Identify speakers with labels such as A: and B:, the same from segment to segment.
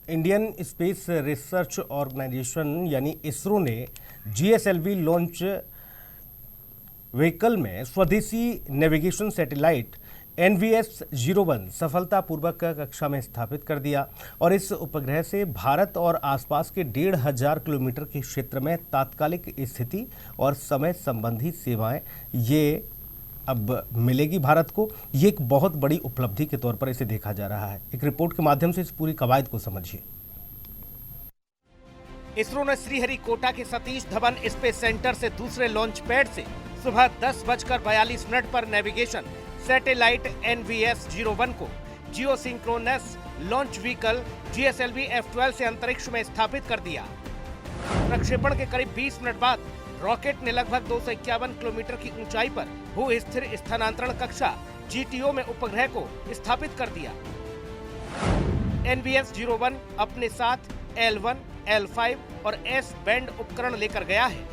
A: Indian space research organisation यानी इसरो ने GSLV launch vehicle में स्वदेशी नेविगेशन सैटेलाइट NVS-01 सफलतापूर्वक कक्षा में स्थापित कर दिया और इस उपग्रह से भारत और आसपास के 1500 किलोमीटर के क्षेत्र में तात्कालिक स्थिति और समय संबंधी सेवाएं ये अब मिलेगी भारत को। ये एक बहुत बड़ी उपलब्धि के तौर पर इसे देखा जा रहा है। एक रिपोर्ट के माध्यम से इस पूरी कवायद को समझिए।
B: इसरो ने श्रीहरिकोटा के सतीश धवन स्पेस सेंटर से दूसरे लॉन्च पैड से सुबह 10:42 पर नेविगेशन सैटेलाइट NVS-01 को geosynchronous launch vehicle GSLV F-12 से अंतरिक्ष में स्थापित कर दिया। प्रक्षेपण के करीब 20 मिनट बाद रॉकेट ने लगभग 251 किलोमीटर की ऊंचाई पर भू स्थिर स्थानांतरण कक्षा GTO में उपग्रह को स्थापित कर दिया। NVS-01 अपने साथ L1, L5 और S बैंड उपकरण लेकर गया है।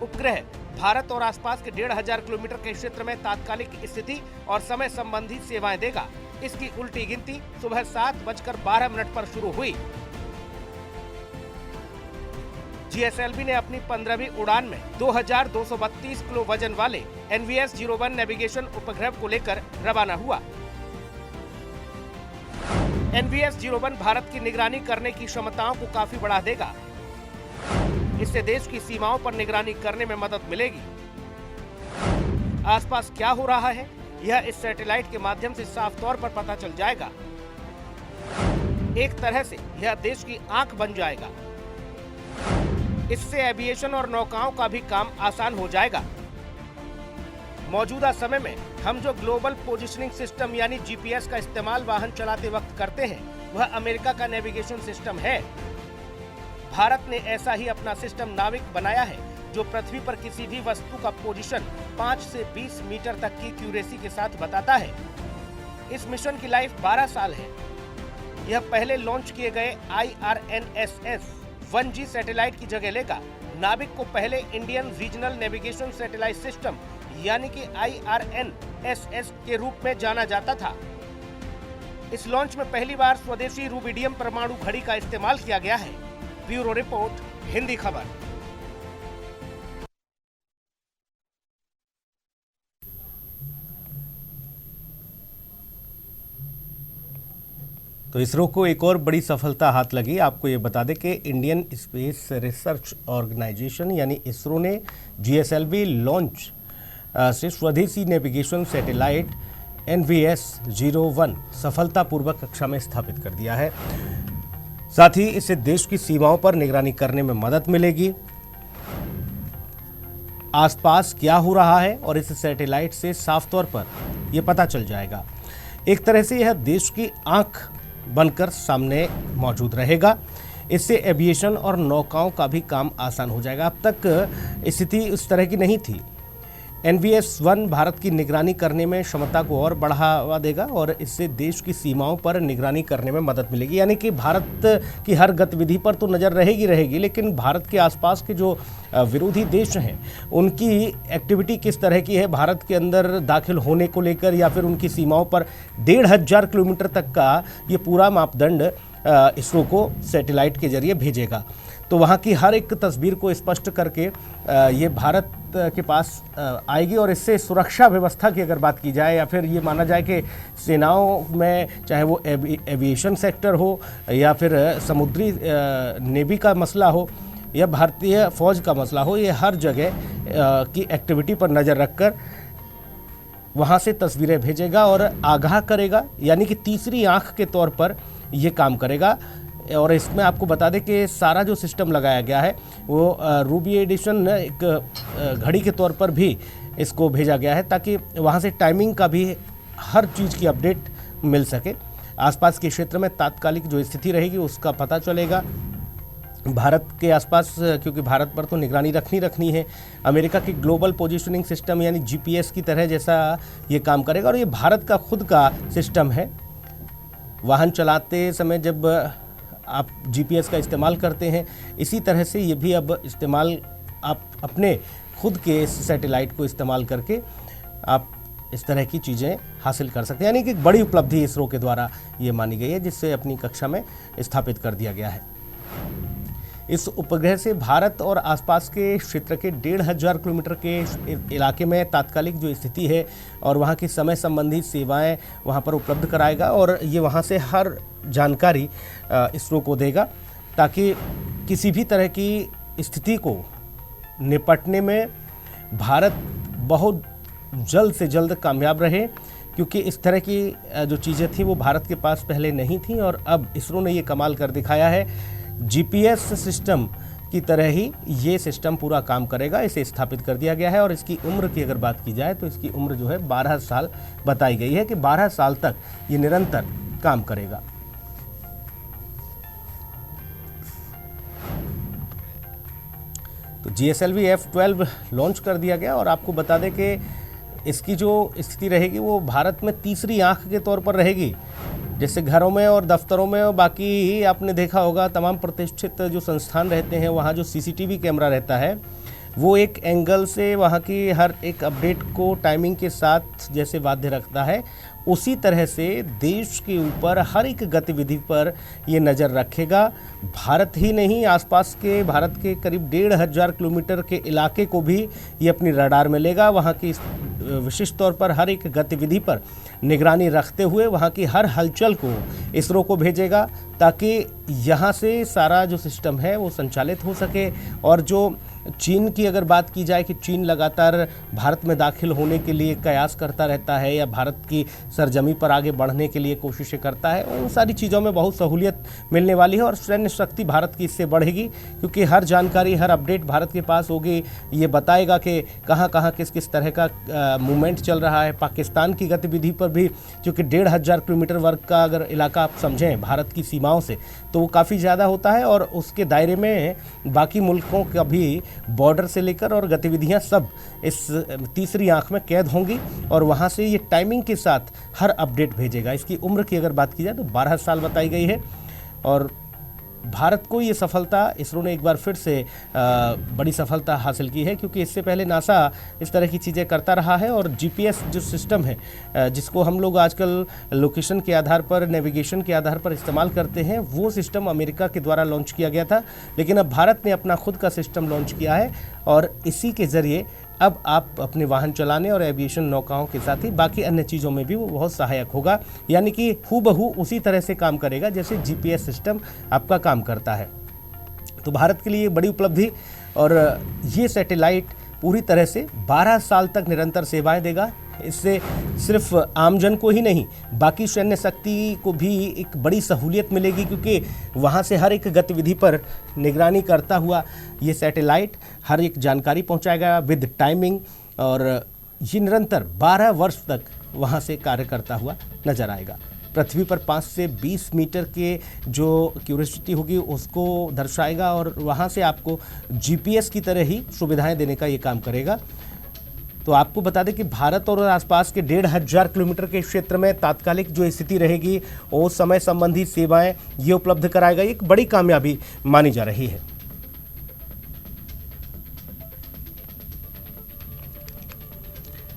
B: उपग्रह भारत और आसपास के 1500 किलोमीटर के क्षेत्र में तात्कालिक स्थिति और समय संबंधी सेवाएं देगा। इसकी उल्टी गिनती सुबह 7:12 पर शुरू हुई। GSLV ने अपनी 15वीं उड़ान में 2232 किलो वजन वाले NVS-01 नेविगेशन उपग्रह को लेकर रवाना हुआ। NVS-01 भारत की निगरानी करने की क्षमताओं को काफी बढ़ा देगा। इससे देश की सीमाओं पर निगरानी करने में मदद मिलेगी। आसपास क्या हो रहा है, यह इस सैटेलाइट के माध्यम से साफ तौर पर पता चल जाएगा। एक तरह से यह देश की आंख बन जाएगा। इससे एविएशन और नौकाओं का भी काम आसान हो जाएगा। मौजूदा समय में हम जो ग्लोबल पोजिशनिंग सिस्टम यानी GPS का इस्तेमाल वाहन चलाते वक्त करते हैं, वह अमेरिका का नेविगेशन सिस्टम है। भारत ने ऐसा ही अपना सिस्टम नाविक बनाया है, जो पृथ्वी पर किसी भी वस्तु का पोजीशन 5 से 20 मीटर तक की एक्यूरेसी के साथ बताता है। इस मिशन की लाइफ 12 साल है। यह पहले लॉन्च किए गए IRNSS-1G सैटेलाइट की जगह लेगा। नाविक को पहले Indian regional navigation satellite system यानी कि IRNSS के रूप में जाना जाता था। इस लॉन्च में पहली बार स्वदेशी रूबिडियम परमाणु घड़ी का इस्तेमाल किया गया है। ब्यूरो रिपोर्ट, हिंदी खबर।
A: तो इसरो को एक और बड़ी सफलता हाथ लगी। आपको ये बता दें कि इंडियन स्पेस रिसर्च ऑर्गेनाइजेशन यानी इसरो ने GSLV लॉन्च से स्वदेशी नेविगेशन सैटेलाइट NVS-01 सफलतापूर्वक कक्षा में स्थापित कर दिया है। साथ ही इससे देश की सीमाओं पर निगरानी करने में मदद मिलेगी। आसपास क्या हो रहा है और इस सैटेलाइट से साफ तौर पर यह पता चल जाएगा। एक तरह से यह देश की आंख बनकर सामने मौजूद रहेगा। इससे एविएशन और नौकाओं का भी काम आसान हो जाएगा। अब तक स्थिति उस तरह की नहीं थी। NVS-1 भारत की निगरानी करने में क्षमता को और बढ़ावा देगा और इससे देश की सीमाओं पर निगरानी करने में मदद मिलेगी। यानी कि भारत की हर गतिविधि पर तो नज़र रहेगी, लेकिन भारत के आसपास के जो विरोधी देश हैं उनकी एक्टिविटी किस तरह की है, भारत के अंदर दाखिल होने को लेकर या फिर उनकी सीमाओं पर 1500 किलोमीटर तक का ये पूरा मापदंड इसरो को सैटेलाइट के जरिए भेजेगा। तो वहाँ की हर एक तस्वीर को स्पष्ट करके ये भारत के पास आएगी और इससे सुरक्षा व्यवस्था की अगर बात की जाए या फिर ये माना जाए कि सेनाओं में चाहे वो एविएशन सेक्टर हो या फिर समुद्री नेवी का मसला हो या भारतीय फौज का मसला हो, ये हर जगह की एक्टिविटी पर नज़र रखकर वहाँ से तस्वीरें भेजेगा और आगाह करेगा। यानी कि तीसरी आंख के तौर पर ये काम करेगा। और इसमें आपको बता दें कि सारा जो सिस्टम लगाया गया है वो रूबी एडिशन एक घड़ी के तौर पर भी इसको भेजा गया है, ताकि वहाँ से टाइमिंग का भी हर चीज़ की अपडेट मिल सके। आसपास के क्षेत्र में तात्कालिक जो स्थिति रहेगी उसका पता चलेगा। भारत के आसपास, क्योंकि भारत पर तो निगरानी रखनी है, अमेरिका की ग्लोबल पोजीशनिंग सिस्टम यानी GPS की तरह जैसा ये काम करेगा। और ये भारत का खुद का सिस्टम है। वाहन चलाते समय जब आप GPS का इस्तेमाल करते हैं, इसी तरह से ये भी अब इस्तेमाल आप अपने खुद के इस सैटेलाइट को इस्तेमाल करके आप इस तरह की चीज़ें हासिल कर सकते हैं, यानी कि एक बड़ी उपलब्धि इसरो के द्वारा ये मानी गई है, जिससे अपनी कक्षा में स्थापित कर दिया गया है। इस उपग्रह से भारत और आसपास के क्षेत्र के 1500 किलोमीटर के इलाके में तात्कालिक जो स्थिति है और वहाँ की समय संबंधी सेवाएं वहाँ पर उपलब्ध कराएगा, और ये वहाँ से हर जानकारी इसरो को देगा, ताकि किसी भी तरह की स्थिति को निपटने में भारत बहुत जल्द से जल्द कामयाब रहे, क्योंकि इस तरह की जो चीज़ें थी वो भारत के पास पहले नहीं थी, और अब इसरो ने ये कमाल कर दिखाया है। जीपीएस सिस्टम की तरह ही ये सिस्टम पूरा काम करेगा, इसे स्थापित कर दिया गया है। और इसकी उम्र की अगर बात की जाए तो इसकी उम्र जो है 12 साल बताई गई है, कि 12 साल तक ये निरंतर काम करेगा। तो GSLV F-12 लॉन्च कर दिया गया, और आपको बता दें कि इसकी जो स्थिति रहेगी वो भारत में तीसरी आंख के तौर पर रहेगी। जैसे घरों में और दफ्तरों में और बाकी आपने देखा होगा तमाम प्रतिष्ठित जो संस्थान रहते हैं, वहाँ जो CCTV कैमरा रहता है वो एक एंगल से वहाँ की हर एक अपडेट को टाइमिंग के साथ जैसे बाध्य रखता है, उसी तरह से देश के ऊपर हर एक गतिविधि पर ये नज़र रखेगा। भारत ही नहीं, आसपास के भारत के करीब 1500 किलोमीटर के इलाके को भी ये अपनी रडार में लेगा। वहाँ की विशिष्ट तौर पर हर एक गतिविधि पर निगरानी रखते हुए वहाँ की हर हलचल को इसरो को भेजेगा, ताकि यहाँ से सारा जो सिस्टम है वो संचालित हो सके। और जो चीन की अगर बात की जाए कि चीन लगातार भारत में दाखिल होने के लिए कयास करता रहता है, या भारत की सरजमी पर आगे बढ़ने के लिए कोशिशें करता है, उन सारी चीज़ों में बहुत सहूलियत मिलने वाली है, और सैन्य शक्ति भारत की इससे बढ़ेगी, क्योंकि हर जानकारी, हर अपडेट भारत के पास होगी। ये बताएगा कि कहाँ कहाँ किस किस तरह का मूवमेंट चल रहा है। पाकिस्तान की गतिविधि पर भी, क्योंकि 1500 किलोमीटर वर्ग का अगर इलाका आप समझें भारत की सीमाओं से, तो वो काफ़ी ज़्यादा होता है, और उसके दायरे में बाकी मुल्कों का भी बॉर्डर से लेकर और गतिविधियां सब इस तीसरी आंख में कैद होंगी, और वहां से ये टाइमिंग के साथ हर अपडेट भेजेगा। इसकी उम्र की अगर बात की जाए तो 12 साल बताई गई है, और भारत को ये सफलता इसरो ने एक बार फिर से बड़ी सफलता हासिल की है, क्योंकि इससे पहले नासा इस तरह की चीज़ें करता रहा है। और जीपीएस जो सिस्टम है, जिसको हम लोग आजकल लोकेशन के आधार पर, नेविगेशन के आधार पर इस्तेमाल करते हैं, वो सिस्टम अमेरिका के द्वारा लॉन्च किया गया था, लेकिन अब भारत ने अपना खुद का सिस्टम लॉन्च किया है, और इसी के ज़रिए अब आप अपने वाहन चलाने और एविएशन नौकाओं के साथ ही बाकी अन्य चीज़ों में भी वो बहुत सहायक होगा, यानी कि हूबहू उसी तरह से काम करेगा जैसे जीपीएस सिस्टम आपका काम करता है। तो भारत के लिए बड़ी उपलब्धि, और ये सैटेलाइट पूरी तरह से 12 साल तक निरंतर सेवाएं देगा। इससे सिर्फ आमजन को ही नहीं, बाकी सैन्य शक्ति को भी एक बड़ी सहूलियत मिलेगी, क्योंकि वहाँ से हर एक गतिविधि पर निगरानी करता हुआ ये सैटेलाइट हर एक जानकारी पहुँचाएगा विद टाइमिंग, और ये निरंतर 12 वर्ष तक वहाँ से कार्य करता हुआ नजर आएगा। पृथ्वी पर 5 से 20 मीटर के जो क्यूरियोसिटी होगी उसको दर्शाएगा, और वहाँ से आपको जीपीएस की तरह ही सुविधाएं देने का ये काम करेगा। तो आपको बता दें कि भारत और आसपास के 1500 किलोमीटर के क्षेत्र में तात्कालिक जो स्थिति रहेगी वो समय संबंधी सेवाएं ये उपलब्ध कराएगा। एक बड़ी कामयाबी मानी जा रही है।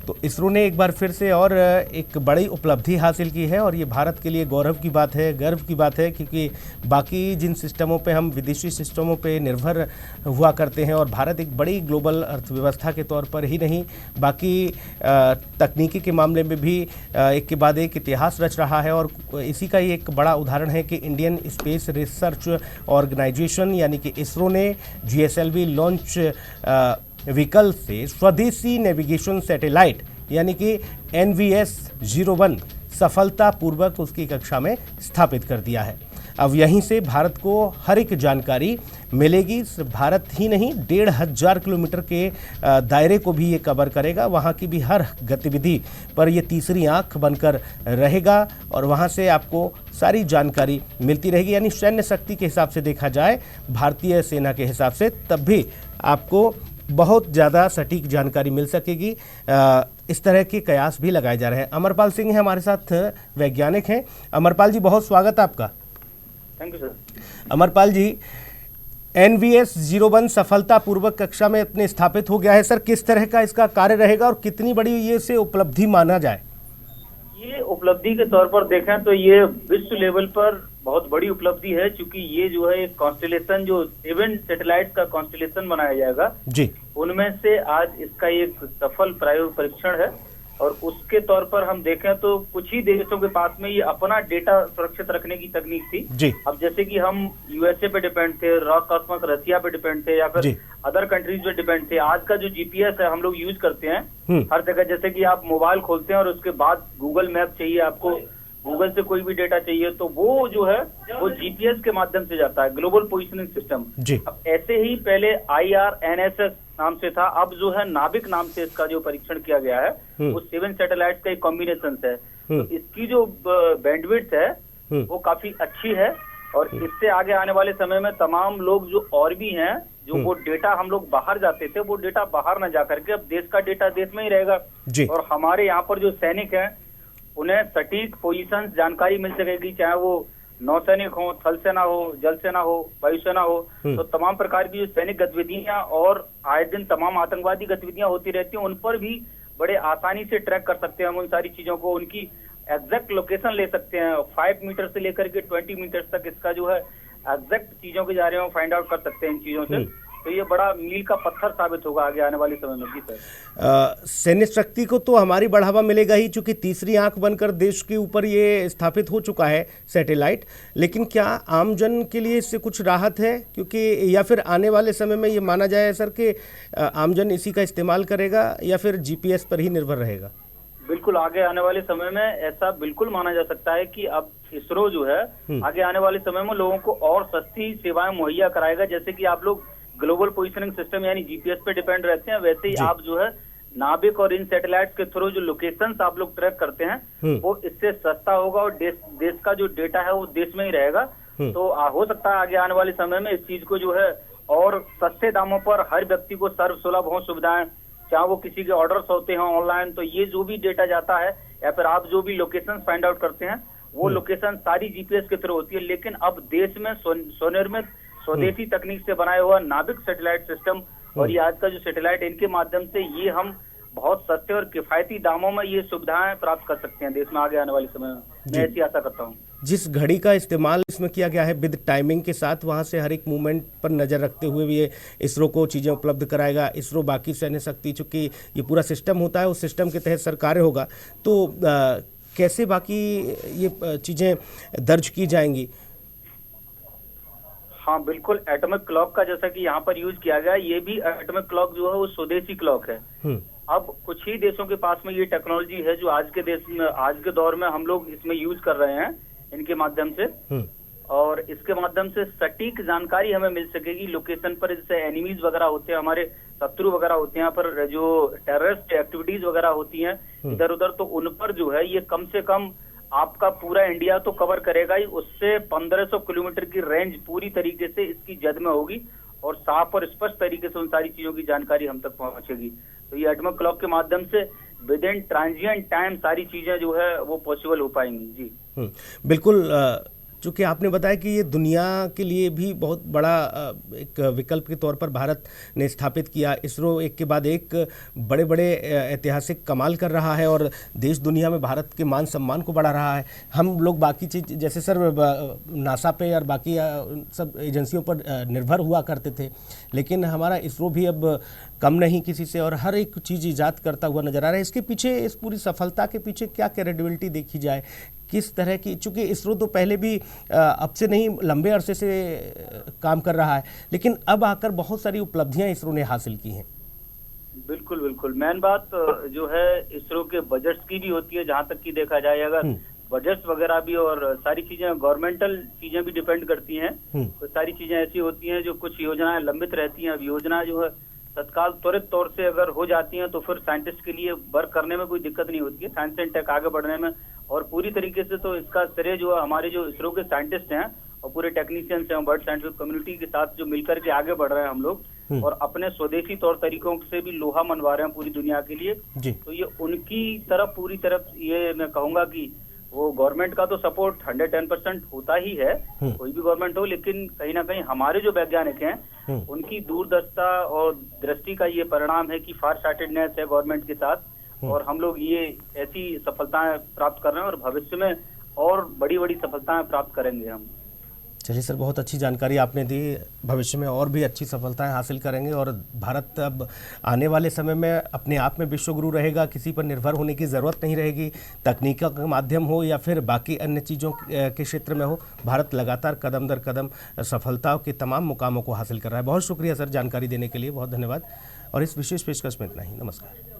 A: तो इसरो ने एक बार फिर से और एक बड़ी उपलब्धि हासिल की है, और ये भारत के लिए गौरव की बात है, गर्व की बात है, क्योंकि बाकी जिन सिस्टमों पे हम विदेशी सिस्टमों पे निर्भर हुआ करते हैं, और भारत एक बड़ी ग्लोबल अर्थव्यवस्था के तौर पर ही नहीं, बाकी तकनीकी के मामले में भी एक के बाद एक इतिहास रच रहा है। और इसी का ही एक बड़ा उदाहरण है कि इंडियन स्पेस रिसर्च ऑर्गेनाइजेशन यानी कि इसरो ने GSLV लॉन्च व्हीकल से स्वदेशी नेविगेशन सैटेलाइट यानी कि NVS-01 सफलतापूर्वक उसकी कक्षा में स्थापित कर दिया है। अब यहीं से भारत को हर एक जानकारी मिलेगी। भारत ही नहीं, 1500 किलोमीटर के दायरे को भी ये कवर करेगा। वहाँ की भी हर गतिविधि पर ये तीसरी आंख बनकर रहेगा, और वहाँ से आपको सारी जानकारी मिलती रहेगी। यानी सैन्य शक्ति के हिसाब से देखा जाए, भारतीय सेना के हिसाब से, तब भी आपको बहुत ज़्यादा सटीक जानकारी मिल सकेगी। इस तरह के कयास भी लगाए जा रहे हैं। अमरपाल सिंह हैं हमारे साथ, वैज्ञानिक हैं। अमरपाल जी, बहुत स्वागत है आपका।
C: Thank you sir.
A: Amarpal ji, NVS-01 सफलतापूर्वक कक्षा में अपने स्थापित हो गया है। सर, किस तरह का इसका कार्य रहेगा और कितनी बड़ी ये से उपलब्धि माना जाए?
C: ये उपलब्धि के तौर पर देखें तो ये विश्व लेवल पर बहुत बड़ी उपलब्धि है, क्योंकि ये जो है एक कॉन्स्टेलेशन, जो 7 सैटेलाइट का कॉन्स्टेलेशन बनाया जाएगा
A: जी,
C: उनमें से आज इसका एक सफल प्रायोगिक परीक्षण है। और उसके तौर पर हम देखें तो कुछ ही देशों के पास में ये अपना डेटा सुरक्षित रखने की तकनीक थी
A: जी।
C: अब जैसे कि हम यूएसए पे डिपेंड थे, रॉसकॉस्मोस रसिया पे डिपेंड थे, या फिर अदर कंट्रीज पे डिपेंड थे। आज का जो जीपीएस है हम लोग यूज करते हैं हर जगह। जैसे कि आप मोबाइल खोलते हैं और उसके बाद गूगल मैप चाहिए, आपको गूगल से कोई भी डेटा चाहिए तो वो जो है वो जीपीएस के माध्यम से जाता है, ग्लोबल पोजिशनिंग सिस्टम। अब ऐसे ही पहले IRNSS नाम से था, अब जो है नाविक नाम से इसका जो परीक्षण किया गया है वो 7 सैटेलाइट का एक कॉम्बिनेशन है। तो इसकी जो बैंडविड्थ है वो काफी अच्छी है, और इससे आगे आने वाले समय में तमाम लोग जो और भी हैं, जो वो डेटा हम लोग बाहर जाते थे वो डेटा बाहर न जा करके अब देश का डेटा देश में ही रहेगा। और हमारे यहाँ पर जो सैनिक हैं उन्हें सटीक पोजीशन जानकारी मिल सकेगी, चाहे वो नौसैनिक हो, थल सेना हो, जल सेना हो, वायुसेना हो। तो तमाम प्रकार की जो सैनिक गतिविधियां और आए दिन तमाम आतंकवादी गतिविधियां होती रहती हैं, उन पर भी बड़े आसानी से ट्रैक कर सकते हैं हम उन सारी चीजों को, उनकी एग्जैक्ट लोकेशन ले सकते हैं। 5 मीटर से लेकर के 20 मीटर तक इसका जो है एग्जैक्ट चीजों के बारे में फाइंड आउट कर सकते हैं इन चीजों से। तो ये बड़ा मील का पत्थर साबित होगा आगे आने वाले समय में। जी सर,
A: सैन्य शक्ति को तो हमारी बढ़ावा मिलेगा ही, चूंकि तीसरी आंख बनकर देश के ऊपर ये स्थापित हो चुका है सैटेलाइट। लेकिन क्या आमजन के लिए इससे कुछ राहत है? क्योंकि या फिर आने वाले समय में ये माना जाए सर कि आमजन इसी का इस्तेमाल करेगा या फिर जीपीएस पर ही निर्भर रहेगा?
C: बिल्कुल, आगे आने वाले समय में ऐसा बिल्कुल माना जा सकता है कि अब इसरो जो है आगे आने वाले समय में लोगों को और सस्ती सेवाएं मुहैया कराएगा। जैसे कि आप लोग ग्लोबल पोजिशनिंग सिस्टम यानी जीपीएस पे डिपेंड रहते हैं, वैसे ही आप जो है नाविक और इन सैटेलाइट्स के थ्रू जो लोकेशंस आप लोग ट्रैक करते हैं वो इससे सस्ता होगा, और देश का जो डेटा है वो देश में ही रहेगा। तो हो सकता है आगे आने वाले समय में इस चीज को जो है और सस्ते दामों पर हर व्यक्ति को सर्व सुलभ हो सुविधाएं, चाहे वो किसी के ऑर्डर्स होते हैं ऑनलाइन, तो ये जो भी डेटा जाता है या फिर आप जो भी लोकेशन फाइंड आउट करते हैं वो लोकेशन सारी जीपीएस के थ्रू होती है। लेकिन अब देश में स्वनिर्मित स्वदेशी तकनीक से बनाया हुआ नाविक सैटेलाइट सिस्टम और ये आज का जो सैटेलाइट, इनके माध्यम से ये हम बहुत सस्ते और किफायती दामों में ये सुविधाएं प्राप्त कर सकते हैं देश में आगे आने वाले समय में। मैं ऐसी आशा करता हूँ।
A: जिस घड़ी का इस्तेमाल इसमें किया गया है विद टाइमिंग के साथ, वहाँ से हर एक मूवमेंट पर नज़र रखते हुए भी ये इसरो को चीज़ें उपलब्ध कराएगा। इसरो बाकी सैन्य शक्ति, चूँकि ये पूरा सिस्टम होता है, उस सिस्टम के तहत सरकारें होगा, तो कैसे बाकी ये चीज़ें दर्ज की जाएंगी?
C: हाँ बिल्कुल, एटॉमिक क्लॉक का जैसा कि यहाँ पर यूज किया गया, ये भी एटॉमिक क्लॉक जो है वो स्वदेशी क्लॉक है। अब कुछ ही देशों के पास में ये टेक्नोलॉजी है जो आज के देश में, आज के दौर में हम लोग इसमें यूज कर रहे हैं इनके माध्यम से, और इसके माध्यम से सटीक जानकारी हमें मिल सकेगी लोकेशन पर। जैसे एनिमीज वगैरह होते हैं, हमारे शत्रु वगैरह होते हैं, यहाँ पर जो टेररिस्ट एक्टिविटीज वगैरह होती हैं इधर उधर, तो उन पर जो है ये कम से कम आपका पूरा इंडिया तो कवर करेगा ही, उससे 1500 किलोमीटर की रेंज पूरी तरीके से इसकी जद में होगी और साफ और स्पष्ट तरीके से उन सारी चीजों की जानकारी हम तक पहुंचेगी। तो ये एटॉमिक क्लॉक के माध्यम से विद इन ट्रांजिएंट टाइम सारी चीजें जो है वो पॉसिबल हो पाएंगी। जी
A: बिल्कुल, चूँकि आपने बताया कि ये दुनिया के लिए भी बहुत बड़ा एक विकल्प के तौर पर भारत ने स्थापित किया। इसरो एक के बाद एक बड़े बड़े ऐतिहासिक कमाल कर रहा है और देश दुनिया में भारत के मान सम्मान को बढ़ा रहा है। हम लोग बाकी चीज़ जैसे सर नासा पे और बाकी सब एजेंसियों पर निर्भर हुआ करते थे, लेकिन हमारा इसरो भी अब कम नहीं किसी से और हर एक चीज़ ईजाद करता हुआ नजर आ रहा है। इसके पीछे, इस पूरी सफलता के पीछे क्या क्रेडिबिलिटी देखी जाए, किस तरह की, चूंकि इसरो तो पहले भी अब से नहीं लंबे अरसे से काम कर रहा है, लेकिन अब आकर बहुत सारी उपलब्धियां इसरो ने हासिल की हैं।
C: बिल्कुल बिल्कुल, मेन बात जो है इसरो के बजट्स की भी होती है। जहां तक की देखा जाए, अगर बजट्स वगैरह भी और सारी चीजें गवर्नमेंटल चीजें भी डिपेंड करती हैं, तो सारी चीजें ऐसी होती हैं जो कुछ योजनाएं लंबित रहती हैं। अब योजना जो है तत्काल त्वरित तौर से अगर हो जाती हैं तो फिर साइंटिस्ट के लिए वर्क करने में कोई दिक्कत नहीं होती है, साइंस एंड टेक आगे बढ़ने में। और पूरी तरीके से तो इसका श्रेय जो है हमारे जो इसरो के साइंटिस्ट हैं और पूरे टेक्नीशियंस हैं, वर्ल्ड साइंटिफिक कम्युनिटी के साथ जो मिलकर के आगे बढ़ रहे हैं हम लोग, और अपने स्वदेशी तौर तरीकों से भी लोहा मनवा रहे हैं पूरी दुनिया के लिए। तो ये उनकी तरफ पूरी तरफ ये मैं कहूंगा कि वो गवर्नमेंट का तो सपोर्ट 110% होता ही है, कोई भी गवर्नमेंट हो, लेकिन कहीं ना कहीं हमारे जो वैज्ञानिक हैं उनकी दूरदर्शिता और दृष्टि का ये परिणाम है कि फार साइटेडनेस है गवर्नमेंट के साथ, और हम लोग ये ऐसी सफलताएं प्राप्त कर रहे हैं और भविष्य में और बड़ी बड़ी सफलताएं प्राप्त करेंगे हम।
A: चलिए सर, बहुत अच्छी जानकारी आपने दी। भविष्य में और भी अच्छी सफलताएं हासिल करेंगे और भारत अब आने वाले समय में अपने आप में विश्व गुरु रहेगा, किसी पर निर्भर होने की ज़रूरत नहीं रहेगी। तकनीक का माध्यम हो या फिर बाकी अन्य चीज़ों के क्षेत्र में हो, भारत लगातार कदम दर कदम सफलताओं के तमाम मुकामों को हासिल कर रहा है। बहुत शुक्रिया सर जानकारी देने के लिए, बहुत धन्यवाद। और इस विशेष पेशकश में इतना ही, नमस्कार।